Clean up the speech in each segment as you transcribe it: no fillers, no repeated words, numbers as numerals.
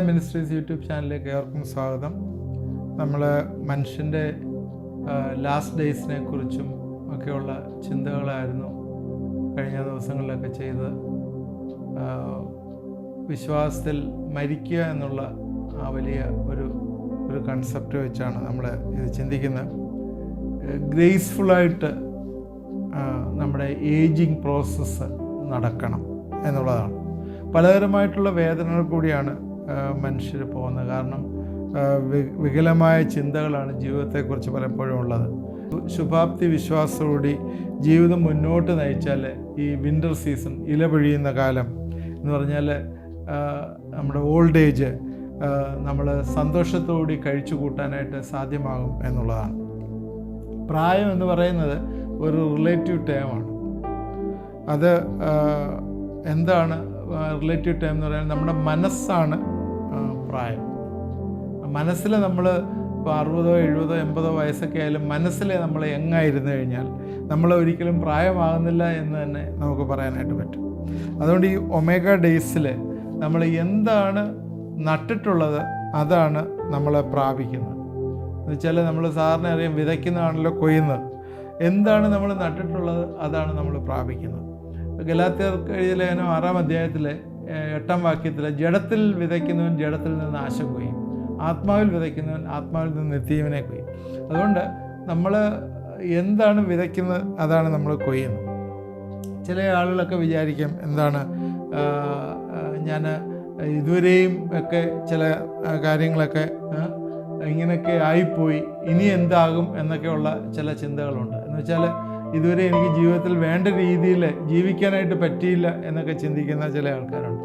Ministries YouTube ചാനലിലേക്ക് ഏവർക്കും സ്വാഗതം. നമ്മൾ മനുഷ്യൻ്റെ ലാസ്റ്റ് ഡേയ്സിനെ കുറിച്ചും ഒക്കെയുള്ള ചിന്തകളായിരുന്നു കഴിഞ്ഞ ദിവസങ്ങളിലൊക്കെ ചെയ്ത്. വിശ്വാസത്തിൽ മരിക്കുക എന്നുള്ള ആ വലിയ ഒരു കൺസെപ്റ്റ് വെച്ചാണ് നമ്മൾ ഇത് ചിന്തിക്കുന്നത്. ഗ്രേസ്ഫുള്ളായിട്ട് നമ്മുടെ ഏജിങ് പ്രോസസ്സ് നടക്കണം എന്നുള്ളതാണ്. പലതരമായിട്ടുള്ള വേദനകൾ കൂടിയാണ് മനുഷ്യർ പോകുന്നത്. കാരണം വികലമായ ചിന്തകളാണ് ജീവിതത്തെക്കുറിച്ച് പലപ്പോഴും ഉള്ളത്. ശുഭാപ്തി വിശ്വാസത്തോടെ ജീവിതം മുന്നോട്ട് നയിച്ചാൽ ഈ വിൻ്റർ സീസൺ, ഇല പൊഴിയുന്ന കാലം എന്ന് പറഞ്ഞാൽ നമ്മുടെ ഓൾഡ് ഏജ് നമ്മൾ സന്തോഷത്തോടെ കഴിച്ചു കൂട്ടാനായിട്ട് സാധ്യമാകും എന്നുള്ളതാണ്. പ്രായം എന്ന് പറയുന്നത് ഒരു റിലേറ്റീവ് ടേമാണ്. അത് എന്താണ് റിലേറ്റീവ് ടൈം എന്ന് പറയുന്നത്? നമ്മുടെ മനസ്സാണ് പ്രായം. മനസ്സിൽ നമ്മൾ ഇപ്പോൾ 60, 70, 80 വയസ്സൊക്കെ ആയാലും മനസ്സിൽ നമ്മൾ യങ്ങായിരുന്നു കഴിഞ്ഞാൽ നമ്മൾ ഒരിക്കലും പ്രായമാകുന്നില്ല എന്ന് തന്നെ നമുക്ക് പറയാനായിട്ട് പറ്റും. അതുകൊണ്ട് ഈ ഒമേഗ ഡേയ്സിൽ നമ്മൾ എന്താണ് നട്ടിട്ടുള്ളത് അതാണ് നമ്മൾ പ്രാപിക്കുന്നത്. എന്ന് വെച്ചാൽ നമ്മൾ സാറിന് അറിയാം, വിതയ്ക്കുന്നതാണല്ലോ കൊയ്യുന്നത്. എന്താണ് നമ്മൾ നട്ടിട്ടുള്ളത് അതാണ് നമ്മൾ പ്രാപിക്കുന്നത്. ഗലാത്യർക്ക് എഴുതിയ ലേഖനം 6-ാം അധ്യായത്തിലെ 8-ാം വാക്യത്തിൽ, ജഡത്തിൽ വിതയ്ക്കുന്നവൻ ജഡത്തിൽ നിന്ന് നാശം കൊയ്യും, ആത്മാവിൽ വിതയ്ക്കുന്നവൻ ആത്മാവിൽ നിന്ന് നിത്യജീവനെ കൊയ്യും. അതുകൊണ്ട് നമ്മൾ എന്താണ് വിതയ്ക്കുന്നത് അതാണ് നമ്മൾ കൊയ്യുന്നത്. ചില ആളുകളൊക്കെ വിചാരിക്കും, എന്താണ് ഞാൻ ഇതുവരെയും ഒക്കെ ചില കാര്യങ്ങളൊക്കെ ഇങ്ങനെയൊക്കെ ആയിപ്പോയി, ഇനി എന്താകും എന്നൊക്കെയുള്ള ചില ചിന്തകളുണ്ട്. എന്ന് വെച്ചാൽ ഇതുവരെ എനിക്ക് ജീവിതത്തിൽ വേണ്ട രീതിയിൽ ജീവിക്കാനായിട്ട് പറ്റിയില്ല എന്നൊക്കെ ചിന്തിക്കുന്ന ചില ആൾക്കാരുണ്ട്.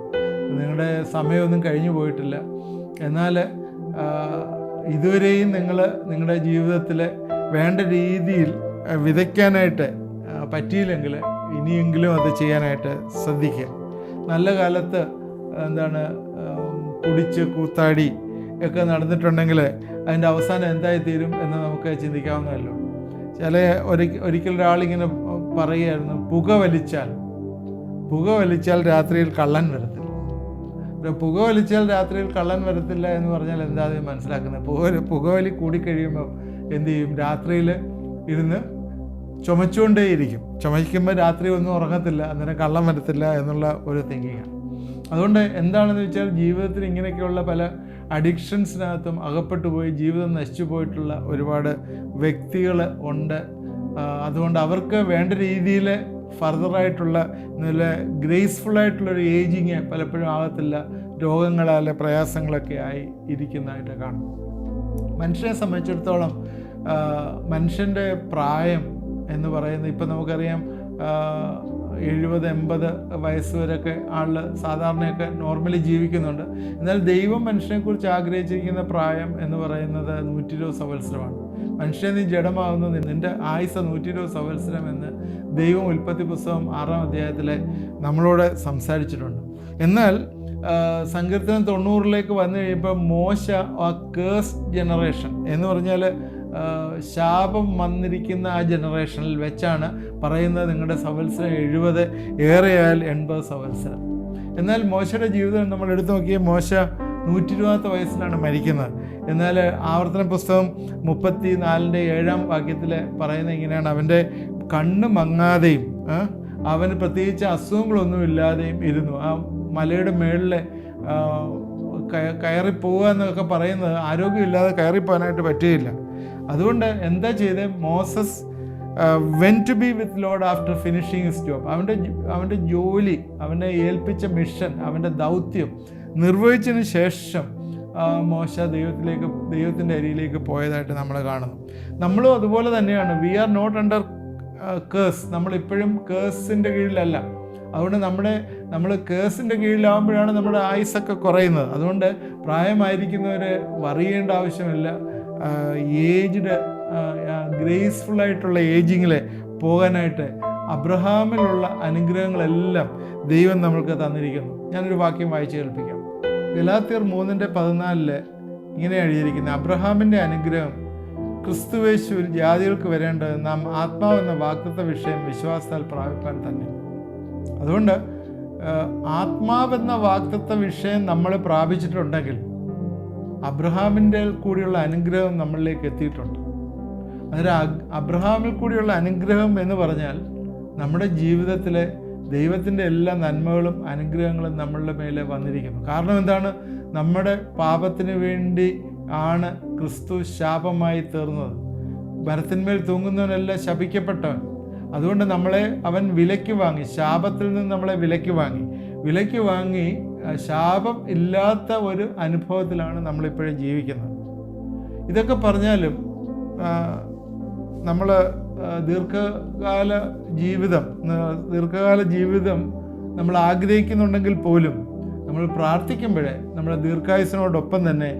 നിങ്ങളുടെ സമയമൊന്നും കഴിഞ്ഞു പോയിട്ടില്ല, എന്നാൽ ഇതുവരെയും നിങ്ങളുടെ ജീവിതത്തിൽ വേണ്ട രീതിയിൽ വിതയ്ക്കാനായിട്ട് പറ്റിയില്ലെങ്കിൽ ഇനിയെങ്കിലും അത് ചെയ്യാനായിട്ട് ശ്രദ്ധിക്കുക. നല്ല കാലത്ത് എന്താണ് കുടിച്ച് കൂത്താടി ഒക്കെ നടന്നിട്ടുണ്ടെങ്കിൽ അതിൻ്റെ അവസാനം എന്തായി തീരും എന്ന് നമുക്ക് ചിന്തിക്കാവുന്നതല്ലോ. ഒരിക്കൽ ഒരാളിങ്ങനെ പറയുമായിരുന്നു, പുക വലിച്ചാൽ രാത്രിയിൽ കള്ളൻ വരത്തില്ല. പുക വലിച്ചാൽ രാത്രിയിൽ കള്ളൻ വരത്തില്ല എന്ന് പറഞ്ഞാൽ എന്താ മനസ്സിലാക്കുന്നത്? പുകവലി കൂടിക്കഴിയുമ്പോൾ എന്ത് ചെയ്യും? രാത്രിയിൽ ഇരുന്ന് ചുമച്ചുകൊണ്ടേയിരിക്കും. ചുമയ്ക്കുമ്പോൾ രാത്രി ഒന്നും ഉറങ്ങത്തില്ല, അന്നേരം കള്ളം വരത്തില്ല എന്നുള്ള ഒരു തിങ്കിങ്ങാണ്. അതുകൊണ്ട് എന്താണെന്ന് വെച്ചാൽ ജീവിതത്തിൽ ഇങ്ങനെയൊക്കെയുള്ള പല അഡിക്ഷൻസിനകത്തും അകപ്പെട്ടു പോയി ജീവിതം നശിച്ചു പോയിട്ടുള്ള ഒരുപാട് വ്യക്തികൾ ഉണ്ട്. അതുകൊണ്ട് അവർക്ക് വേണ്ട രീതിയിൽ ഫർദറായിട്ടുള്ള നല്ല ഗ്രേസ്ഫുള്ളായിട്ടുള്ളൊരു ഏജിങ് പലപ്പോഴും ആകത്തില്ല. രോഗങ്ങളാലെ പ്രയാസങ്ങളൊക്കെ ആയി ഇരിക്കുന്നതായിട്ട് കാണും. മനുഷ്യനെ സംബന്ധിച്ചിടത്തോളം മനുഷ്യൻ്റെ പ്രായം എന്ന് പറയുന്നത്, ഇപ്പം നമുക്കറിയാം 70-80 വയസ്സ് വരെയൊക്കെ ആൾ സാധാരണയൊക്കെ നോർമലി ജീവിക്കുന്നുണ്ട്. എന്നാൽ ദൈവം മനുഷ്യനെക്കുറിച്ച് ആഗ്രഹിച്ചിരിക്കുന്ന പ്രായം എന്ന് പറയുന്നത് 120 സംവത്സരമാണ്. മനുഷ്യൻ നീ ജഡമാകുന്നത് നിൻ്റെ ആയുസ് 120 സംവത്സരം എന്ന് ദൈവം ഉൽപ്പത്തി പുസ്തകം 6-ാം അധ്യായത്തിലെ നമ്മളോട് സംസാരിച്ചിട്ടുണ്ട്. എന്നാൽ സങ്കീർത്തനം 90 വന്നു കഴിയുമ്പോൾ മോശ ആ കേഴ്സ്ഡ് ജനറേഷൻ എന്ന് പറഞ്ഞാൽ ശാപം വന്നിരിക്കുന്ന ആ ജനറേഷനിൽ വെച്ചാണ് പറയുന്നത്, നിങ്ങളുടെ സംവത്സരം 70, ഏറെയായാൽ 80 സംവത്സരം. എന്നാൽ മോശയുടെ ജീവിതം നമ്മൾ എടുത്തു നോക്കിയാൽ മോശ 120 വയസ്സിലാണ് മരിക്കുന്നത്. എന്നാൽ ആവർത്തന പുസ്തകം 34-ന്റെ 7-ാം വാക്യത്തിൽ പറയുന്നത് ഇങ്ങനെയാണ്, അവൻ്റെ കണ്ണ് മങ്ങാതെയും അവന് പ്രത്യേകിച്ച് അസുഖങ്ങളൊന്നും ഇല്ലാതെയും ഇരുന്നു. ആ മലയുടെ മേളിൽ കയറിപ്പോവുക എന്നൊക്കെ പറയുന്നത് ആരോഗ്യമില്ലാതെ കയറിപ്പോകാനായിട്ട് പറ്റുകയില്ല. അതുകൊണ്ട് എന്താ ചെയ്തത്? Moses went to be with Lord after finishing his job. അവൻ്റെ ജോലി, അവനെ ഏൽപ്പിച്ച മിഷൻ, അവൻ്റെ ദൗത്യം നിർവഹിച്ചതിന് ശേഷം മോശ ദൈവത്തിൻ്റെ അരിയിലേക്ക് പോയതായിട്ട് നമ്മൾ കാണുന്നു. നമ്മളും അതുപോലെ തന്നെയാണ്. We are not under curse. നമ്മളിപ്പോഴും കേഴ്സിൻ്റെ കീഴിലല്ല. അതുകൊണ്ട് നമ്മൾ കേഴ്സിൻ്റെ കീഴിലാവുമ്പോഴാണ് നമ്മുടെ ആയുസ്സൊക്കെ കുറയുന്നത്. അതുകൊണ്ട് പ്രായമായിരിക്കുന്നവർ വറിയേണ്ട ആവശ്യമില്ല. ഏജ്ഡ് ഗ്രേസ്ഫുള്ളായിട്ടുള്ള ഏജിങ്ങിൽ പോകാനായിട്ട് അബ്രഹാമിലുള്ള അനുഗ്രഹങ്ങളെല്ലാം ദൈവം നമ്മൾക്ക് തന്നിരിക്കുന്നു. ഞാനൊരു വാക്യം വായിച്ച് കേൾപ്പിക്കാം. ഗലാത്യർ 3:14 ഇങ്ങനെ എഴുതിയിരിക്കുന്നത്, അബ്രഹാമിൻ്റെ അനുഗ്രഹം ക്രിസ്തുവേശുവിൽ ജാതികൾക്ക് വരേണ്ടത് നാം ആത്മാവെന്ന വാഗ്ദത്ത വിഷയം വിശ്വാസത്താൽ പ്രാപിപ്പാൻ തന്നെ. അതുകൊണ്ട് ആത്മാവെന്ന വാഗ്ദത്ത വിഷയം നമ്മൾ പ്രാപിച്ചിട്ടുണ്ടെങ്കിൽ അബ്രഹാമിൻ്റെ കൂടിയുള്ള അനുഗ്രഹം നമ്മളിലേക്ക് എത്തിയിട്ടുണ്ട്. അന്നേരം അബ്രഹാമിൽ കൂടിയുള്ള അനുഗ്രഹം എന്ന് പറഞ്ഞാൽ നമ്മുടെ ജീവിതത്തിലെ ദൈവത്തിൻ്റെ എല്ലാ നന്മകളും അനുഗ്രഹങ്ങളും നമ്മളുടെ മേലെ വന്നിരിക്കുന്നു. കാരണം എന്താണ്? നമ്മുടെ പാപത്തിന് വേണ്ടി ആണ് ക്രിസ്തു ശാപമായി തീർന്നത്. മരത്തിന്മേൽ തൂങ്ങുന്നവനെല്ലാം ശപിക്കപ്പെട്ടവൻ. അതുകൊണ്ട് നമ്മളെ അവൻ വിലയ്ക്ക് വാങ്ങി, ശാപത്തിൽ നിന്ന് നമ്മളെ വിലയ്ക്ക് വാങ്ങി ശാപം ഇല്ലാത്ത ഒരു അനുഭവത്തിലാണ് നമ്മളിപ്പോഴും ജീവിക്കുന്നത്. ഇതൊക്കെ പറഞ്ഞാലും നമ്മൾ ദീർഘകാല ജീവിതം നമ്മൾ ആഗ്രഹിക്കുന്നുണ്ടെങ്കിൽ പോലും നമ്മൾ പ്രാർത്ഥിക്കുമ്പോഴേ നമ്മുടെ ദീർഘായുസിനോടൊപ്പം തന്നെ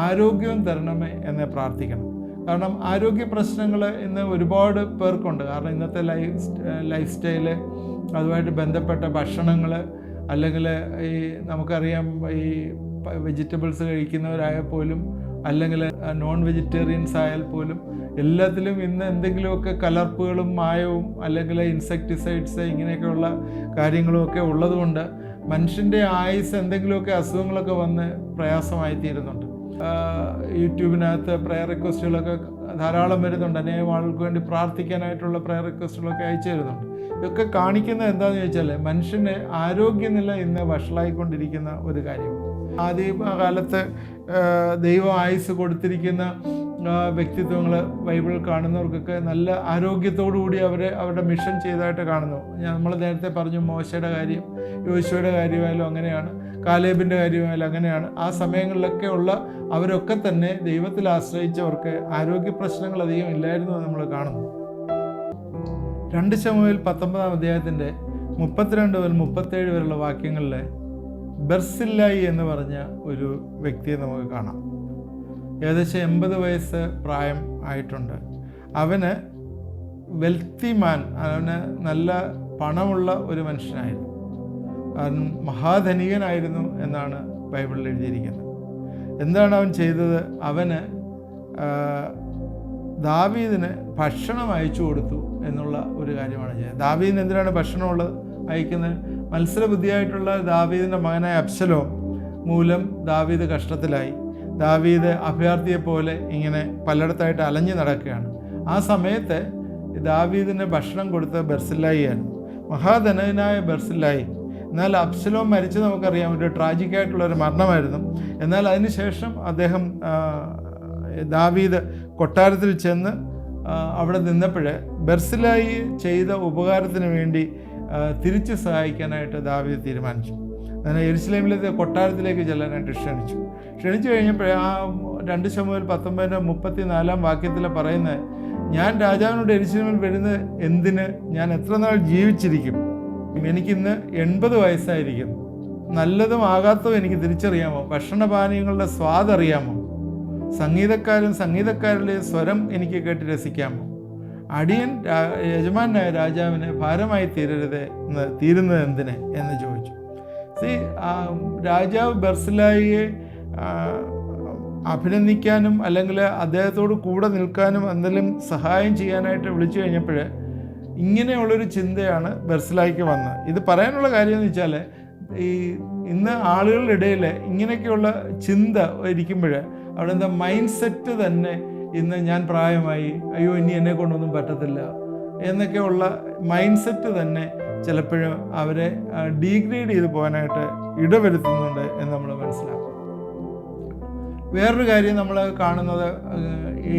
ആരോഗ്യവും തരണമേ എന്ന് പ്രാർത്ഥിക്കണം. കാരണം ആരോഗ്യ പ്രശ്നങ്ങൾ ഇന്ന് ഒരുപാട് പേർക്കുണ്ട്. കാരണം ഇന്നത്തെ ലൈഫ് സ്റ്റൈല്, അതുമായിട്ട് ബന്ധപ്പെട്ട ഭക്ഷണങ്ങൾ, അല്ലെങ്കിൽ ഈ നമുക്കറിയാം ഈ വെജിറ്റബിൾസ് കഴിക്കുന്നവരായാൽ പോലും, അല്ലെങ്കിൽ നോൺ വെജിറ്റേറിയൻസ് ആയാൽ പോലും എല്ലാത്തിലും ഇന്ന് എന്തെങ്കിലുമൊക്കെ കലർപ്പുകളും മായവും അല്ലെങ്കിൽ ഇൻസെക്ടിസൈഡ്സ് ഇങ്ങനെയൊക്കെയുള്ള കാര്യങ്ങളുമൊക്കെ ഉള്ളതുകൊണ്ട് മനുഷ്യൻ്റെ ആയുസ് എന്തെങ്കിലുമൊക്കെ അസുഖങ്ങളൊക്കെ വന്ന് പ്രയാസമായി തീരുന്നുണ്ട്. യൂട്യൂബിനകത്ത് പ്രെയർ റിക്വസ്റ്റുകളൊക്കെ ധാരാളം വരുന്നുണ്ട്. അനേകം ആൾക്ക് വേണ്ടി പ്രാർത്ഥിക്കാനായിട്ടുള്ള പ്രെയർ റിക്വസ്റ്റുകളൊക്കെ അയച്ചു തരുന്നുണ്ട്. ഇതൊക്കെ കാണിക്കുന്നത് എന്താണെന്ന് ചോദിച്ചാൽ മനുഷ്യൻ്റെ ആരോഗ്യനില ഇന്ന് വഷളായിക്കൊണ്ടിരിക്കുന്ന ഒരു കാര്യമാണ്. ആദ്യകാലത്ത് ദൈവം ആയുസ് കൊടുത്തിരിക്കുന്ന വ്യക്തിത്വങ്ങൾ ബൈബിൾ കാണുന്നവർക്കൊക്കെ നല്ല ആരോഗ്യത്തോടു കൂടി അവരുടെ മിഷൻ ചെയ്തതായിട്ട് കാണുന്നു. നമ്മൾ നേരത്തെ പറഞ്ഞു, മോശയുടെ കാര്യം, യോശുവയുടെ കാര്യമായാലും അങ്ങനെയാണ്, കാലേബിൻ്റെ കാര്യമായാലും അങ്ങനെയാണ്. ആ സമയങ്ങളിലൊക്കെ അവരൊക്കെ തന്നെ ദൈവത്തിൽ ആശ്രയിച്ചവർക്ക് ആരോഗ്യ പ്രശ്നങ്ങൾ അധികം ഇല്ലായിരുന്നു എന്ന് നമ്മൾ കാണുന്നു. 2 ശമൂവേൽ 19-ാം അധ്യായത്തിൻ്റെ 32 മുതൽ 37 വരെയുള്ള വാക്യങ്ങളിൽ ബർസില്ലായി എന്ന് പറഞ്ഞ ഒരു വ്യക്തിയെ നമുക്ക് കാണാം. ഏകദേശം 80 വയസ്സ് പ്രായം ആയിട്ടുണ്ട്. അവന് വെൽത്തിമാൻ, അവന് നല്ല പണമുള്ള ഒരു മനുഷ്യനായിരുന്നു. അവൻ മഹാധനികനായിരുന്നു എന്നാണ് ബൈബിളിൽ എഴുതിയിരിക്കുന്നത്. എന്താണ് അവൻ ചെയ്തത്? അവന് ദാവീദിന് ഭക്ഷണം അയച്ചു കൊടുത്തു എന്നുള്ള ഒരു കാര്യമാണ് ചെയ്തത്. ദാവീദിന് എന്തിനാണ് ഭക്ഷണമുള്ളത് അയക്കുന്നത്? മത്സരബുദ്ധിയായിട്ടുള്ള ദാവീദിൻ്റെ മകനായ അബ്ശലോം മൂലം ദാവീദ് കഷ്ടത്തിലായി. ദാവീദ് അഭയാർത്ഥിയെപ്പോലെ ഇങ്ങനെ പലയിടത്തായിട്ട് അലഞ്ഞു നടക്കുകയാണ്. ആ സമയത്ത് ദാവീദിന് ഭക്ഷണം കൊടുത്ത ബർസില്ലായിയാണ്, മഹാധനനായ ബർസില്ലായി. എന്നാൽ അബ്ശലോം മരിച്ചത് നമുക്കറിയാം, ഒരു ട്രാജിക്കായിട്ടുള്ളൊരു മരണമായിരുന്നു. എന്നാൽ അതിനുശേഷം ദാവീദ് കൊട്ടാരത്തിൽ ചെന്ന് അവിടെ നിന്നപ്പോൾ ബർസില്ലായി ചെയ്ത ഉപകാരത്തിന് വേണ്ടി തിരിച്ച് സഹായിക്കാനായിട്ട് ദാവീദ് തീരുമാനിച്ചു. അങ്ങനെ യെരുശലേമിലെ കൊട്ടാരത്തിലേക്ക് ചെല്ലാനായിട്ട് ക്ഷണിച്ചു കഴിഞ്ഞപ്പോൾ ആ 2 ശമൂവേൽ 19-34 വാക്യത്തിൽ പറയുന്നത്, ഞാൻ രാജാവിനോട് യെരുശലേമിൽ വരുന്നത് എന്തിന്? ഞാൻ എത്ര നാൾ ജീവിച്ചിരിക്കും? എനിക്കിന്ന് 80 വയസ്സായിരിക്കും. നല്ലതും ആകാത്തതും എനിക്ക് തിരിച്ചറിയാമോ? ഭക്ഷണപാനീയങ്ങളുടെ സ്വാദറിയാമോ? സംഗീതക്കാരുടെ സ്വരം എനിക്ക് കേട്ട് രസിക്കാമോ? അടിയൻ യജമാനായ രാജാവിന് ഭാരമായി തീരുന്നത് എന്തിന് എന്ന് ചോദിച്ചു. രാജാവ് ബർസില്ലായിയെ അഭിനന്ദിക്കാനും അല്ലെങ്കിൽ അദ്ദേഹത്തോട് കൂടെ നിൽക്കാനും എന്തെങ്കിലും സഹായം ചെയ്യാനായിട്ട് വിളിച്ചു കഴിഞ്ഞപ്പോൾ ഇങ്ങനെയുള്ളൊരു ചിന്തയാണ് ബർസില്ലായിക്ക് വന്നത്. ഇത് പറയാനുള്ള കാര്യം എന്ന് വെച്ചാൽ, ഇന്ന് ആളുകളുടെ ഇടയിൽ ഇങ്ങനെയൊക്കെയുള്ള ചിന്ത ഇരിക്കുമ്പോൾ അവിടെ മൈൻഡ് സെറ്റ് തന്നെ ഇന്ന് ഞാൻ പ്രായമായി, അയ്യോ ഇനി എന്നെ കൊണ്ടൊന്നും പറ്റത്തില്ല എന്നൊക്കെയുള്ള മൈൻഡ് സെറ്റ് തന്നെ ചിലപ്പോഴും അവരെ ഡീഗ്രേഡ് ചെയ്ത് പോകാനായിട്ട് ഇടവരുത്തുന്നുണ്ട് എന്ന് നമ്മൾ മനസ്സിലാക്കും. വേറൊരു കാര്യം നമ്മൾ കാണുന്നത്, ഈ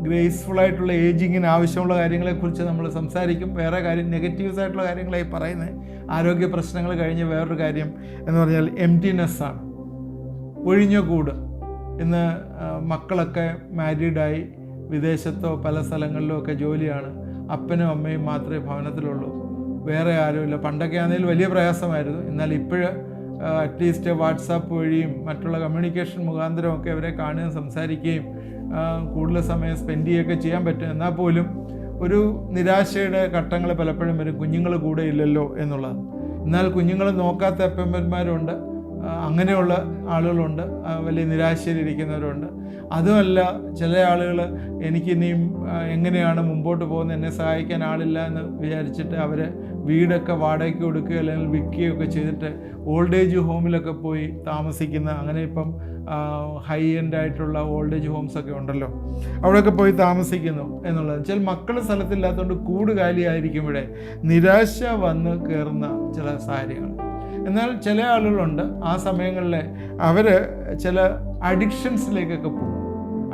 ഗ്രേസ്ഫുള്ളായിട്ടുള്ള ഏജിങ്ങിന് ആവശ്യമുള്ള കാര്യങ്ങളെക്കുറിച്ച് നമ്മൾ സംസാരിക്കും. വേറെ കാര്യം നെഗറ്റീവ്സ് ആയിട്ടുള്ള കാര്യങ്ങളായി പറയുന്നത്, ആരോഗ്യ പ്രശ്നങ്ങൾ കഴിഞ്ഞ് വേറൊരു കാര്യം എന്ന് പറഞ്ഞാൽ എംപ്റ്റിനെസ്സാണ്, ഒഴിഞ്ഞ കൂട്. ഇന്ന് മക്കളൊക്കെ മാരീഡായി വിദേശത്തോ പല സ്ഥലങ്ങളിലോ ഒക്കെ ജോലിയാണ്. അപ്പനും അമ്മയും മാത്രമേ ഭവനത്തിലുള്ളൂ, വേറെ ആരുമില്ല. പണ്ടൊക്കെ ആണെങ്കിൽ വലിയ പ്രയാസമായിരുന്നു. എന്നാൽ ഇപ്പോഴ് അറ്റ്ലീസ്റ്റ് വാട്സാപ്പ് വഴിയും മറ്റുള്ള കമ്മ്യൂണിക്കേഷൻ മുഖാന്തരമൊക്കെ അവരെ കാണുകയും സംസാരിക്കുകയും കൂടുതൽ സമയം സ്പെൻഡ് ചെയ്യുകയൊക്കെ ചെയ്യാൻ പറ്റും. എന്നാൽ പോലും ഒരു നിരാശയുടെ ഘട്ടങ്ങൾ പലപ്പോഴും വരും, കുഞ്ഞുങ്ങൾ കൂടെ ഇല്ലല്ലോ എന്നുള്ളത്. എന്നാൽ കുഞ്ഞുങ്ങൾ നോക്കാത്ത അപ്പന്മാരുണ്ട്, അങ്ങനെയുള്ള ആളുകളുണ്ട്, വലിയ നിരാശയിലിരിക്കുന്നവരുണ്ട്. അതുമല്ല, ചില ആളുകൾ എനിക്കിനിയും എങ്ങനെയാണ് മുമ്പോട്ട് പോകുന്നത്, എന്നെ സഹായിക്കാൻ ആളില്ല എന്ന് വിചാരിച്ചിട്ട് അവർ വീടൊക്കെ വാടകയ്ക്ക് കൊടുക്കുകയോ അല്ലെങ്കിൽ വിൽക്കുകയൊക്കെ ചെയ്തിട്ട് ഓൾഡ് ഏജ് ഹോമിലൊക്കെ പോയി താമസിക്കുന്ന, അങ്ങനെ ഇപ്പം ഹൈ എൻഡ് ആയിട്ടുള്ള ഓൾഡ് ഏജ് ഹോംസൊക്കെ ഉണ്ടല്ലോ, അവിടെയൊക്കെ പോയി താമസിക്കുന്നു എന്നുള്ളത്. ചില മക്കൾ സ്ഥലത്തില്ലാത്തതുകൊണ്ട് കൂട് കാലിയായിരിക്കുമ്പോഴേ നിരാശ വന്ന് കയറുന്ന ചില സാഹചര്യങ്ങൾ. എന്നാൽ ചില ആളുകളുണ്ട്, ആ സമയങ്ങളിൽ അവർ ചില അഡിക്ഷൻസിലേക്കൊക്കെ പോകും.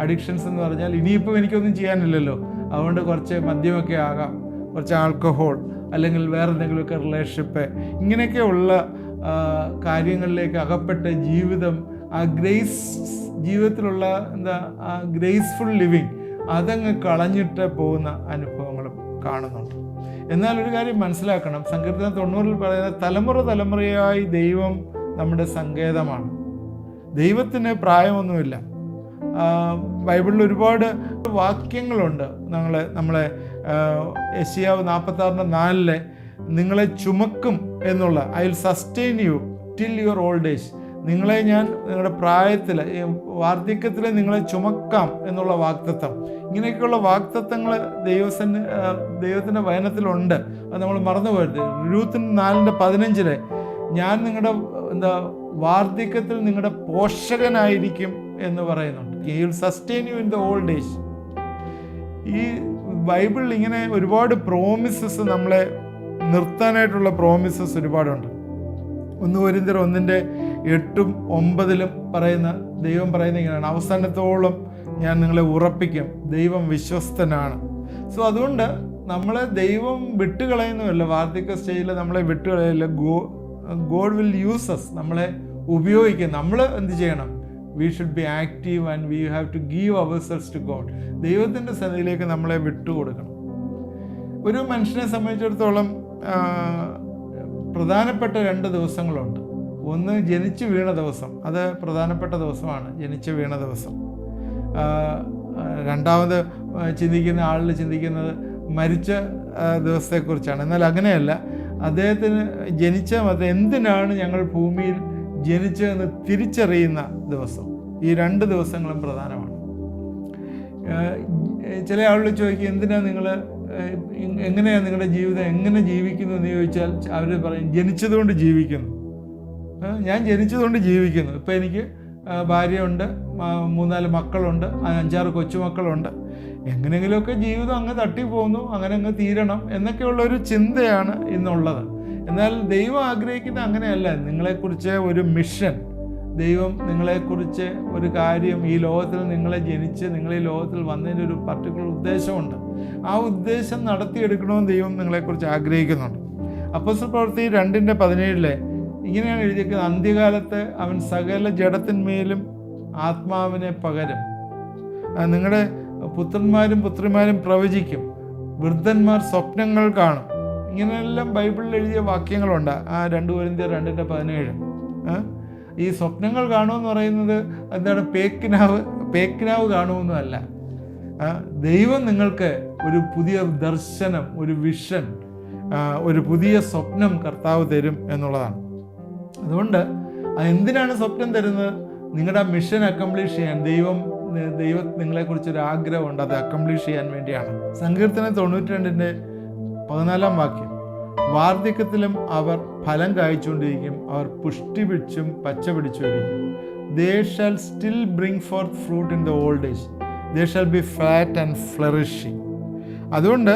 അഡിക്ഷൻസ് എന്ന് പറഞ്ഞാൽ ഇനിയിപ്പോൾ എനിക്കൊന്നും ചെയ്യാനില്ലല്ലോ, അതുകൊണ്ട് കുറച്ച് മദ്യമൊക്കെ ആകാം, കുറച്ച് ആൽക്കഹോൾ, അല്ലെങ്കിൽ വേറെ എന്തെങ്കിലുമൊക്കെ റിലേഷൻഷിപ്പ്, ഇങ്ങനെയൊക്കെയുള്ള കാര്യങ്ങളിലേക്ക് അകപ്പെട്ട ജീവിതം, ആ ജീവിതത്തിലുള്ള ഗ്രേസ്ഫുൾ ലിവിങ് അതങ്ങ് കളഞ്ഞിട്ട് പോകുന്ന അനുഭവങ്ങളും കാണുന്നുണ്ട്. എന്നാൽ ഒരു കാര്യം മനസ്സിലാക്കണം, സങ്കീർത്തനം 90 പറയുന്ന തലമുറ തലമുറയായി ദൈവം നമ്മുടെ സങ്കേതമാണ്. ദൈവത്തിന് പ്രായമൊന്നുമില്ല. ബൈബിളിൽ ഒരുപാട് വാക്യങ്ങളുണ്ട്. നമ്മളെ യെശയ്യാവ് 46:4 നിങ്ങളെ ചുമക്കും എന്നുള്ള, I will sustain U till your old age, നിങ്ങളെ ഞാൻ നിങ്ങളുടെ പ്രായത്തിൽ, വാർദ്ധക്യത്തിൽ നിങ്ങളെ ചുമക്കാം എന്നുള്ള വാഗ്ദത്തം. ഇങ്ങനെയൊക്കെയുള്ള വാഗ്ദത്തങ്ങൾ ദൈവത്തിൻ്റെ വചനത്തിലുണ്ട്. അത് നമ്മൾ മറന്നു പോയത്. രൂത്ത് 4:15 ഞാൻ നിങ്ങളുടെ വാർദ്ധക്യത്തിൽ നിങ്ങളുടെ പോഷകനായിരിക്കും എന്ന് പറയുന്നുണ്ട്. He will sustain you in the old age. ഈ ബൈബിളിൽ ഇങ്ങനെ ഒരുപാട് പ്രോമിസസ്, നമ്മളെ നിർത്താനായിട്ടുള്ള പ്രോമിസസ് ഒരുപാടുണ്ട്. 1 കൊരിന്ത്യർ 1:8-9 പറയുന്ന, ദൈവം പറയുന്ന ഇങ്ങനെയാണ്, അവസാനത്തോളം ഞാൻ നിങ്ങളെ ഉറപ്പിക്കും, ദൈവം വിശ്വസ്തനാണ്. സോ അതുകൊണ്ട് നമ്മളെ ദൈവം വിട്ടുകളയുന്നുമല്ല, വാർദ്ധക്യ സ്റ്റേജിൽ നമ്മളെ വിട്ടുകളയില്ല. ഗോഡ് വിൽ യൂസ് അസ്, നമ്മളെ ഉപയോഗിക്കും. നമ്മൾ എന്ത് ചെയ്യണം? We should be active and we have to give ourselves to God. ദൈവത്തിൻ്റെ സന്നിധിയിലേക്ക് നമ്മളെ വിട്ടുകൊടുക്കണം. ഒരു മനുഷ്യനെ സംബന്ധിച്ചിടത്തോളം പ്രധാനപ്പെട്ട 2 ദിവസങ്ങളുണ്ട്. ഒന്ന് ജനിച്ചു വീണ ദിവസം, അത് പ്രധാനപ്പെട്ട ദിവസമാണ്, ജനിച്ചു വീണ ദിവസം. രണ്ടാമത് ആളിൽ ചിന്തിക്കുന്നത് മരിച്ച ദിവസത്തെക്കുറിച്ചാണ്. എന്നാൽ അങ്ങനെയല്ല, അദ്ദേഹത്തിന് അത് എന്തിനാണ് ഞങ്ങൾ ഭൂമിയിൽ ജനിച്ചതെന്ന് തിരിച്ചറിയുന്ന ദിവസം. ഈ 2 ദിവസങ്ങളും പ്രധാനമാണ്. ചില ആളുകൾ ചോദിക്കും, എങ്ങനെയാണ് നിങ്ങളുടെ ജീവിതം, എങ്ങനെ ജീവിക്കുന്നു എന്ന് ചോദിച്ചാൽ അവർ പറയും, ജനിച്ചതുകൊണ്ട് ജീവിക്കുന്നു. ഞാൻ ജനിച്ചതുകൊണ്ട് ജീവിക്കുന്നു. ഇപ്പം എനിക്ക് ഭാര്യയുണ്ട്, 3-4 മക്കളുണ്ട്, 5-6 കൊച്ചുമക്കളുണ്ട്. എങ്ങനെയെങ്കിലുമൊക്കെ ജീവിതം അങ്ങ് തട്ടിപ്പോകുന്നു, അങ്ങനെ അങ്ങ് തീരണം എന്നൊക്കെയുള്ളൊരു ചിന്തയാണ് ഇന്നുള്ളത്. എന്നാൽ ദൈവം ആഗ്രഹിക്കുന്നത് അങ്ങനെയല്ല. നിങ്ങളെക്കുറിച്ച് ഒരു മിഷൻ, ദൈവം നിങ്ങളെക്കുറിച്ച് ഒരു കാര്യം, ഈ ലോകത്തിൽ നിങ്ങളെ ജനിച്ച് നിങ്ങൾ ഈ ലോകത്തിൽ വന്നതിൻ്റെ ഒരു പർട്ടിക്കുലർ ഉദ്ദേശമുണ്ട്. ആ ഉദ്ദേശം നടത്തിയെടുക്കണമെന്ന് ദൈവം നിങ്ങളെക്കുറിച്ച് ആഗ്രഹിക്കുന്നുണ്ട്. അപ്പോസ്തല പ്രവൃത്തി 2:17 ഇങ്ങനെയാണ് എഴുതിയിരിക്കുന്നത്, അന്ത്യകാലത്ത് അവൻ സകല ജഡത്തിന്മേലും ആത്മാവിനെ പകരും, നിങ്ങളുടെ പുത്രന്മാരും പുത്രിമാരും പ്രവചിക്കും, വൃദ്ധന്മാർ സ്വപ്നങ്ങൾ കാണും. ഇങ്ങനെയെല്ലാം ബൈബിളിൽ എഴുതിയ വാക്യങ്ങളുണ്ട്. ആ 2 കൊരിന്ത്യർ 2:17. ഈ സ്വപ്നങ്ങൾ കാണുമെന്ന് പറയുന്നത് എന്താണ്? പേക്കിനാവ് കാണുമെന്നല്ല. ദൈവം നിങ്ങൾക്ക് ഒരു പുതിയ ദർശനം, ഒരു വിഷൻ, ഒരു പുതിയ സ്വപ്നം കർത്താവ് തരും എന്നുള്ളതാണ്. അതുകൊണ്ട് എന്തിനാണ് സ്വപ്നം തരുന്നത്? നിങ്ങളുടെ മിഷൻ അക്കംപ്ലീഷ് ചെയ്യാൻ. ദൈവം നിങ്ങളെക്കുറിച്ചൊരു ആഗ്രഹമുണ്ട്, അത് അക്കംപ്ലീഷ് ചെയ്യാൻ വേണ്ടിയാണ്. സങ്കീർത്തനം 92:14 വാക്യം, വാർദ്ധക്യത്തിലും അവർ ഫലം കായ്ച്ചുകൊണ്ടിരിക്കും, അവർ പുഷ്ടി പിടിച്ചും പച്ച പിടിച്ചുമിരിക്കും. They shall still bring forth fruit in the old age. They shall be fat and flourishing. അതുകൊണ്ട്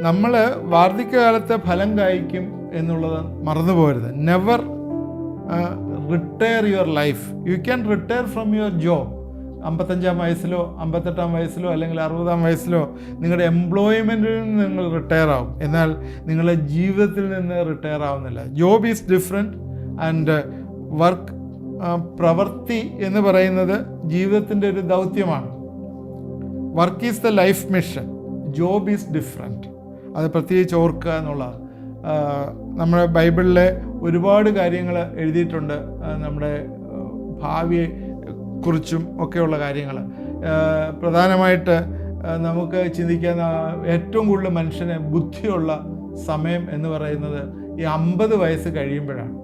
നമ്മൾ വാർദ്ധക്യകാലത്ത് ഫലം കായ്ക്കും എന്നുള്ളത് മറന്നു പോകരുത്. Never retire your life. You can retire from your job. 55-ാം വയസ്സിലോ 58-ാം വയസ്സിലോ അല്ലെങ്കിൽ 60-ാം വയസ്സിലോ നിങ്ങളുടെ എംപ്ലോയ്മെൻറ്റിൽ നിന്ന് നിങ്ങൾ റിട്ടയർ ആവും. എന്നാൽ നിങ്ങളുടെ ജീവിതത്തിൽ നിന്ന് റിട്ടയർ ആവുന്നില്ല. Job is different and work, പ്രവൃത്തി എന്ന് പറയുന്നത് ജീവിതത്തിൻ്റെ ഒരു ദൗത്യമാണ്. Work is the life mission, job is different. അത് പ്രത്യേകിച്ച് ഓർക്കുക എന്നുള്ളതാണ്. നമ്മുടെ ബൈബിളിലെ ഒരുപാട് കാര്യങ്ങൾ എഴുതിയിട്ടുണ്ട്, നമ്മുടെ ഭാവിയെ കുറിച്ചും ഒക്കെയുള്ള കാര്യങ്ങൾ. പ്രധാനമായിട്ട് നമുക്ക് ചിന്തിക്കാൻ ഏറ്റവും കൂടുതൽ മനുഷ്യന് ബുദ്ധിയുള്ള സമയം എന്ന് പറയുന്നത് ഈ 50 വയസ്സ് കഴിയുമ്പോഴാണ്.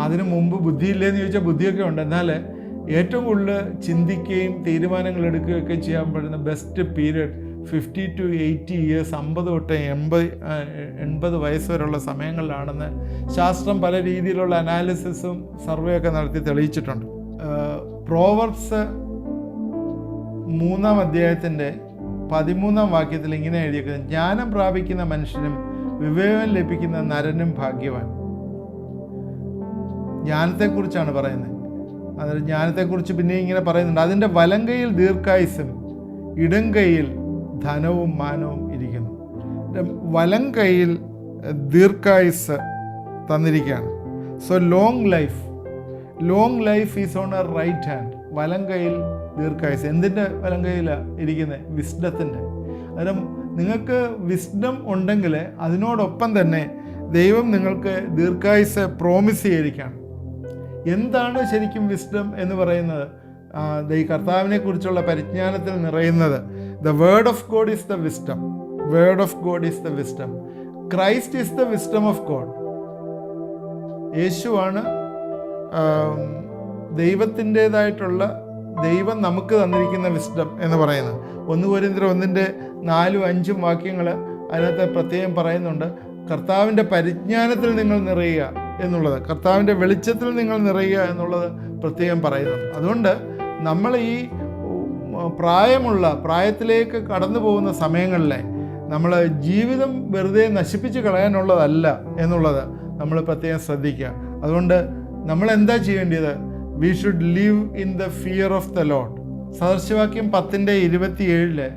അതിനു മുമ്പ് ബുദ്ധിയില്ലേന്ന് ചോദിച്ചാൽ ബുദ്ധിയൊക്കെ ഉണ്ട്, എന്നാൽ ഏറ്റവും കൂടുതൽ ചിന്തിക്കുകയും തീരുമാനങ്ങൾ എടുക്കുകയൊക്കെ ചെയ്യാൻ പറ്റുന്ന ബെസ്റ്റ് പീരീഡ് 50 to 80 years, 50 തൊട്ട് 80 വയസ്സ് വരെയുള്ള സമയങ്ങളിലാണെന്ന് ശാസ്ത്രം പല രീതിയിലുള്ള അനാലിസിസും സർവേ ഒക്കെ നടത്തി തെളിയിച്ചിട്ടുണ്ട്. പ്രോവർബ്സ് 3-ാം അധ്യായത്തിൻ്റെ 13-ാം വാക്യത്തിൽ ഇങ്ങനെ എഴുതിയിരിക്കുന്നത്: ജ്ഞാനം പ്രാപിക്കുന്ന മനുഷ്യനും വിവേകം ലഭിക്കുന്ന നരനും ഭാഗ്യവാൻ. ജ്ഞാനത്തെക്കുറിച്ചാണ് പറയുന്നത്. അതായത് ജ്ഞാനത്തെക്കുറിച്ച് പിന്നെ ഇങ്ങനെ പറയുന്നുണ്ട്: അതിൻ്റെ വലം കൈയിൽ ദീർഘായുസ്സും ഇടം കൈയിൽ ധനവും മാനവും ഇരിക്കുന്നു. വലം കൈയിൽ ദീർഘായുസ് തന്നിരിക്കുകയാണ്. So long life is on a right hand. വലം കൈയിൽ ദീർഘായുസ്. എന്തിൻ്റെ വലം കൈയിലാണ് ഇരിക്കുന്നത്? വിസ്ഡത്തിൻ്റെ. അന്നേരം നിങ്ങൾക്ക് വിസ്ഡം ഉണ്ടെങ്കിൽ അതിനോടൊപ്പം തന്നെ ദൈവം നിങ്ങൾക്ക് ദീർഘായുസ് പ്രോമിസ് ചെയ്തിരിക്കുകയാണ്. എന്താണ് ശരിക്കും വിസ്ഡം എന്ന് പറയുന്നത്? ഈ കർത്താവിനെ കുറിച്ചുള്ള പരിജ്ഞാനത്തിൽ നിറയുന്നത്. The word of God is the wisdom. Word of God is the wisdom. Christ is the wisdom of God. യേശുവാണ് ദൈവത്തിൻ്റേതായിട്ടുള്ള, ദൈവം നമുക്ക് തന്നിരിക്കുന്ന വിസ്ഡം എന്ന് പറയുന്നത്. 1 കൊരിന്ത്യർ 1:4-5 വാക്യങ്ങൾ അതിനകത്ത് പ്രത്യേകം പറയുന്നുണ്ട്. കർത്താവിൻ്റെ പരിജ്ഞാനത്തിൽ നിങ്ങൾ നിറയുക എന്നുള്ളത്, കർത്താവിൻ്റെ വെളിച്ചത്തിൽ നിങ്ങൾ നിറയുക എന്നുള്ളത് പ്രത്യേകം പറയുന്നുണ്ട്. അതുകൊണ്ട് നമ്മൾ ഈ പ്രായത്തിലേക്ക് കടന്നു പോകുന്ന സമയങ്ങളിൽ നമ്മൾ ജീവിതം വെറുതെ നശിപ്പിച്ച് കളയാനുള്ളതല്ല എന്നുള്ളത് നമ്മൾ പ്രത്യേകം ശ്രദ്ധിക്കുക. അതുകൊണ്ട് നമ്മൾ എന്താ ചെയ്യേണ്ടത്? We should live in the fear of the Lord. സദൃശവാക്യം 10:27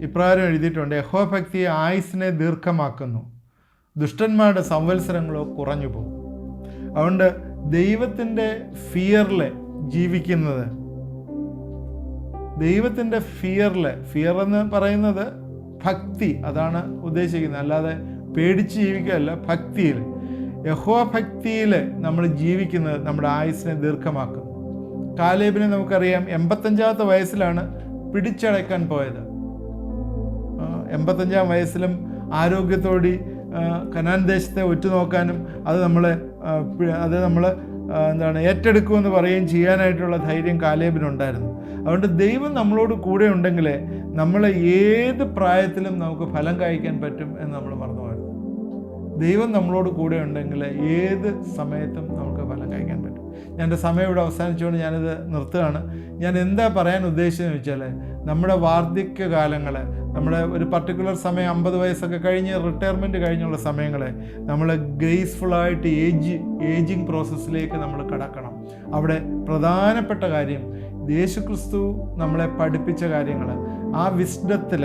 ഇപ്രകാരം എഴുതിയിട്ടുണ്ട്: യഹോവഭക്തിയെ ആയുസ്സിനെ ദീർഘമാക്കുന്നു, ദുഷ്ടന്മാരുടെ സംവത്സരങ്ങളോ കുറഞ്ഞു പോകും. അതുകൊണ്ട് ദൈവത്തിൻ്റെ ഫിയറിൽ ജീവിക്കുന്നത്, ദൈവത്തിൻ്റെ ഫിയർ എന്ന് പറയുന്നത് ഭക്തി, അതാണ് ഉദ്ദേശിക്കുന്നത്. അല്ലാതെ പേടിച്ച് ജീവിക്കുകയല്ല, ഭക്തിയിൽ, യഹോവ ഭക്തിയിൽ നമ്മൾ ജീവിക്കുന്നത് നമ്മുടെ ആയുസ്സിനെ ദീർഘമാക്കും. കാലേബിനെ നമുക്കറിയാം, 85-ാമത്തെ വയസ്സിലാണ് പിടിച്ചടക്കാൻ പോയത്. 85-ാം വയസ്സിലും ആരോഗ്യത്തോടെ കനാൻ ദേശത്തെ ഉറ്റുനോക്കാനും അത് നമ്മൾ ഏറ്റെടുക്കുമെന്ന് പറയുകയും ചെയ്യാനായിട്ടുള്ള ധൈര്യം കാലേബിനുണ്ടായിരുന്നു. അതുകൊണ്ട് ദൈവം നമ്മളോട് കൂടെ ഉണ്ടെങ്കിൽ നമ്മൾ ഏത് പ്രായത്തിലും നമുക്ക് ഫലം കായ്ക്കാൻ പറ്റും എന്ന് നമ്മൾ മറന്നു പോകരുത്. ദൈവം നമ്മളോട് കൂടെ ഉണ്ടെങ്കിൽ ഏത് സമയത്തും നമുക്ക് ഫലം കായ്ക്കാൻ പറ്റും. ഞാൻ എൻ്റെ സമയം ഇവിടെ അവസാനിച്ചുകൊണ്ട് ഞാനിത് നിർത്തുകയാണ്. ഞാൻ എന്താ പറയാൻ ഉദ്ദേശിച്ചതെന്ന് വെച്ചാൽ, നമ്മുടെ വാർദ്ധക്യകാലങ്ങൾ, നമ്മുടെ ഒരു പർട്ടിക്കുലർ സമയം 50 വയസ്സൊക്കെ കഴിഞ്ഞ് റിട്ടയർമെൻറ്റ് കഴിഞ്ഞുള്ള സമയങ്ങളെ നമ്മൾ ഗ്രേസ്ഫുള്ളായിട്ട് ഏജിങ് പ്രോസസ്സിലേക്ക് നമ്മൾ കടക്കണം. അവിടെ പ്രധാനപ്പെട്ട കാര്യം യേശുക്രിസ്തു നമ്മളെ പഠിപ്പിച്ച കാര്യങ്ങൾ, ആ വിസ്ഡത്തിൽ,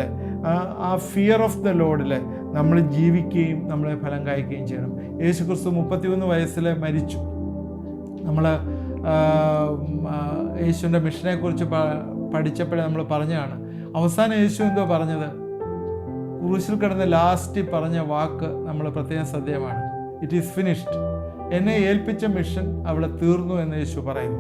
ആ ഫിയർ ഓഫ് ദ ലോർഡിൽ നമ്മൾ ജീവിക്കുകയും നമ്മളെ ഫലം കായ്ക്കുകയും ചെയ്യണം. യേശുക്രിസ്തു 31 വയസ്സിൽ മരിച്ചു. നമ്മൾ യേശുവിൻ്റെ മിഷനെക്കുറിച്ച് പഠിച്ചപ്പോഴേ നമ്മൾ പറഞ്ഞതാണ്. അവസാനം യേശു എന്തോ പറഞ്ഞത്? ക്രൂശിൽ കിടന്ന് ലാസ്റ്റ് പറഞ്ഞ വാക്ക് നമ്മൾ പ്രത്യേകം ശ്രദ്ധേയമാണ്: ഇറ്റ് ഈസ് ഫിനിഷ്ഡ്. എന്നെ ഏൽപ്പിച്ച മിഷൻ അവിടെ തീർന്നു എന്ന് യേശു പറയുന്നു.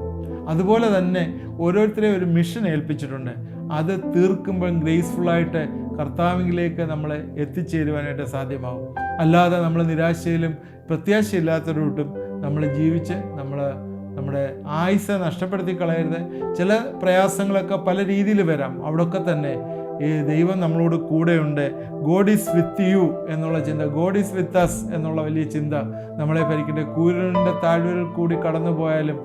അതുപോലെ തന്നെ ഓരോരുത്തരെയും ഒരു മിഷൻ ഏൽപ്പിച്ചിട്ടുണ്ട്. അത് തീർക്കുമ്പോൾ ഗ്രേസ്ഫുള്ളായിട്ട് കർത്താവിലേക്ക് നമ്മളെ എത്തിച്ചേരുവാനായിട്ട് സാധ്യമാവും. അല്ലാതെ നമ്മൾ നിരാശയിലും പ്രത്യാശയില്ലാത്തവരോട്ടും നമ്മൾ ജീവിച്ച് നമ്മുടെ ആയുസ് നഷ്ടപ്പെടുത്തി കളയരുത്. ചില പ്രയാസങ്ങളൊക്കെ പല രീതിയിൽ വരാം. അവിടെയൊക്കെ തന്നെ ഈ ദൈവം നമ്മളോട് കൂടെയുണ്ട്. ഗോഡ് ഈസ് വിത്ത് യു എന്നുള്ള ചിന്ത, ഗോഡ് ഈസ് വിത്ത് അസ് എന്നുള്ള വലിയ ചിന്ത നമ്മളെ ഭരിക്കട്ടെ. കൂരിൻ്റെ താഴ്വരയിൽ കൂടി കടന്നു പോയാലും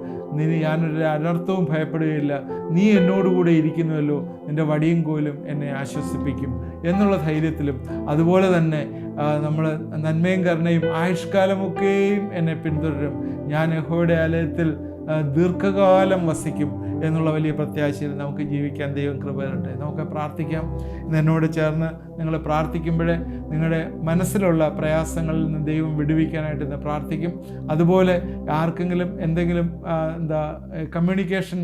ഞാനൊരു അനർത്ഥവും ഭയപ്പെടുകയില്ല, നീ എന്നോടുകൂടെ ഇരിക്കുന്നുവല്ലോ, നിൻ്റെ വടിയും കോലും എന്നെ ആശ്വസിപ്പിക്കും എന്നുള്ള ധൈര്യത്തിലും, അതുപോലെ തന്നെ നമ്മൾ നന്മയും കരുണയും ആയുഷ്കാലമൊക്കെയും എന്നെ പിന്തുടരും, ഞാൻ യഹോവയുടെ ആലയത്തിൽ ദീർഘകാലം വസിക്കും എന്നുള്ള വലിയ പ്രത്യാശയിൽ നമുക്ക് ജീവിക്കാൻ ദൈവം കൃപ തരട്ടെ. നമുക്ക് പ്രാർത്ഥിക്കാം. എന്നോട് ചേർന്ന് നിങ്ങൾ പ്രാർത്ഥിക്കുമ്പോഴേ നിങ്ങളുടെ മനസ്സിലുള്ള പ്രയാസങ്ങളിൽ നിന്ന് ദൈവം വിടുവിക്കാനായിട്ട് ഇന്ന് പ്രാർത്ഥിക്കും. അതുപോലെ ആർക്കെങ്കിലും എന്തെങ്കിലും കമ്മ്യൂണിക്കേഷൻ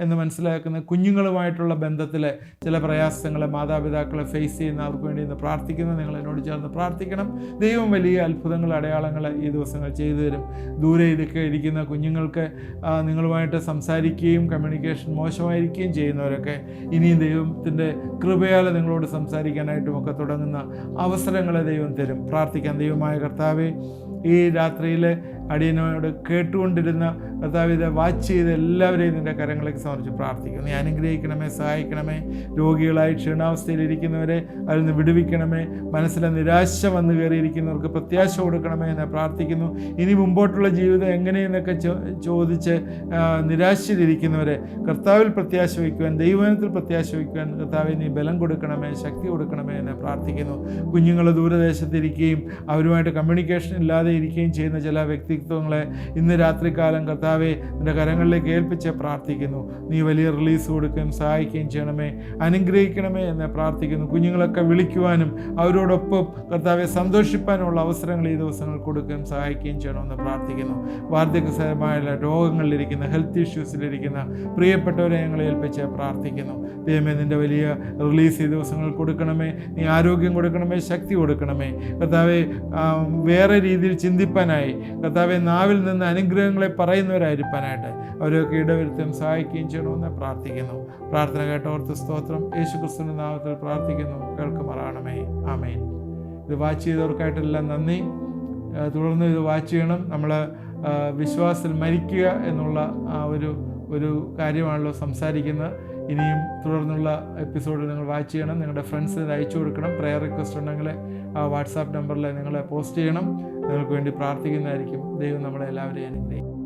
എന്ന് മനസ്സിലാക്കുന്ന കുഞ്ഞുങ്ങളുമായിട്ടുള്ള ബന്ധത്തിലെ ചില പ്രയാസങ്ങൾ മാതാപിതാക്കളെ ഫേസ് ചെയ്യുന്ന അവർക്ക് വേണ്ടി ഇന്ന് പ്രാർത്ഥിക്കുന്നു. നിങ്ങൾ എന്നോട് ചേർന്ന് പ്രാർത്ഥിക്കണം. ദൈവം വലിയ അത്ഭുതങ്ങൾ, അടയാളങ്ങൾ ഈ ദിവസങ്ങൾ ചെയ്തു തരും. ദൂരെ ഇരിക്കുന്ന കുഞ്ഞുങ്ങൾക്ക് നിങ്ങളുമായിട്ട് സംസാരിക്കുകയും കമ്മ്യൂണിക്കേഷൻ മോശമായിരിക്കുകയും ചെയ്യുന്നവരൊക്കെ ഇനിയും ദൈവത്തിൻ്റെ കൃപയാൽ നിങ്ങളോട് സംസാരിക്കാനായിട്ടുമൊക്കെ തുടങ്ങുന്ന അവസരങ്ങളെ ദൈവം തരും. പ്രാർത്ഥിക്കാം. ദൈവമായ കർത്താവേ, ഈ രാത്രിയിൽ അടിയനോട് കേട്ടുകൊണ്ടിരുന്ന കർത്താവ് ഇത് വാച്ച് ചെയ്ത് എല്ലാവരെയും നിൻ്റെ കരങ്ങളിലേക്ക് സമർപ്പിച്ച് പ്രാർത്ഥിക്കുന്നു. നീ അനുഗ്രഹിക്കണമേ, സഹായിക്കണമേ. രോഗികളായി ക്ഷീണാവസ്ഥയിലിരിക്കുന്നവരെ അതിൽ നിന്ന് വിടുവിക്കണമേ. മനസ്സിലെ നിരാശ വന്നു കയറിയിരിക്കുന്നവർക്ക് പ്രത്യാശ കൊടുക്കണമേ എന്ന് പ്രാർത്ഥിക്കുന്നു. ഇനി മുമ്പോട്ടുള്ള ജീവിതം എങ്ങനെയെന്നൊക്കെ ചോദിച്ച് നിരാശയിലിരിക്കുന്നവരെ കർത്താവിൽ പ്രത്യാശ വയ്ക്കുവാൻ, ദൈവത്തിൽ പ്രത്യാശ വയ്ക്കുവാൻ കർത്താവെ നീ ബലം കൊടുക്കണമേ, ശക്തി കൊടുക്കണമേ എന്ന് പ്രാർത്ഥിക്കുന്നു. കുഞ്ഞുങ്ങൾ ദൂരദേശത്തിരിക്കുകയും അവരുമായിട്ട് കമ്മ്യൂണിക്കേഷൻ ഇല്ലാതെ ഇരിക്കുകയും ചെയ്യുന്ന ചില വ്യക്തിത്വങ്ങളെ ഇന്ന് രാത്രികാലം കർത്താവെ നിൻ്റെ കരങ്ങളിലേക്ക് ഏൽപ്പിച്ച് പ്രാർത്ഥിക്കുന്നു. നീ വലിയ റിലീസ് കൊടുക്കുകയും സഹായിക്കുകയും ചെയ്യണമേ, അനുഗ്രഹിക്കണമേ എന്ന് പ്രാർത്ഥിക്കുന്നു. കുഞ്ഞുങ്ങളൊക്കെ വിളിക്കുവാനും അവരോടൊപ്പം കർത്താവെ സന്തോഷിപ്പാനുള്ള അവസരങ്ങൾ ഈ ദിവസങ്ങൾ കൊടുക്കുകയും സഹായിക്കുകയും ചെയ്യണമെന്ന് പ്രാർത്ഥിക്കുന്നു. വാർദ്ധക്യപരമായ രോഗങ്ങളിലിരിക്കുന്ന, ഹെൽത്ത് ഇഷ്യൂസിലിരിക്കുന്ന പ്രിയപ്പെട്ടവരെ ഞങ്ങളെ ഏൽപ്പിച്ച് പ്രാർത്ഥിക്കുന്നു. ദൈവമേ, നിൻ്റെ വലിയ റിലീസ് ഈ ദിവസങ്ങൾ കൊടുക്കണമേ. നീ ആരോഗ്യം കൊടുക്കണമേ, ശക്തി കൊടുക്കണമേ. കർത്താവെ, വേറെ രീതിയിൽ ചിന്തിപ്പാനായി കർത്താവെ നാവിൽ നിന്ന് അനുഗ്രഹങ്ങളെ പറയുന്നവരായിരിക്കാനായിട്ട് അവരൊക്കെ ഇടവരുത്തുകയും സഹായിക്കുകയും ചെയ്യണമെന്ന് പ്രാർത്ഥിക്കുന്നു. പ്രാർത്ഥന കേട്ടോർത്ത് സ്തോത്രം. യേശുക്രിസ്തുവിന്റെ നാമത്തിൽ പ്രാർത്ഥിക്കുന്നു, കേൾക്കുമാറാണമേ. ആമേൻ. ഇത് വാച്ച് ചെയ്തവർക്കായിട്ടെല്ലാം നന്ദി. തുടർന്ന് ഇത് വാച്ച് ചെയ്യണം. നമ്മൾ വിശ്വാസത്തിൽ മരിക്കുക എന്നുള്ള ഒരു കാര്യമാണല്ലോ സംസാരിക്കുന്നത്. ഇനിയും തുടർന്നുള്ള എപ്പിസോഡിൽ നിങ്ങൾ വാച്ച് ചെയ്യണം. നിങ്ങളുടെ ഫ്രണ്ട്സിന് അയച്ചു കൊടുക്കണം. പ്രെയർ റിക്വസ്റ്റ് ഉണ്ടെങ്കിൽ ആ വാട്സാപ്പ് നമ്പറിൽ നിങ്ങൾ പോസ്റ്റ് ചെയ്യണം. നിങ്ങൾക്ക് വേണ്ടി പ്രാർത്ഥിക്കുന്നതായിരിക്കും. ദൈവം നമ്മളെ എല്ലാവരെയും അനുഗ്രഹിക്കും.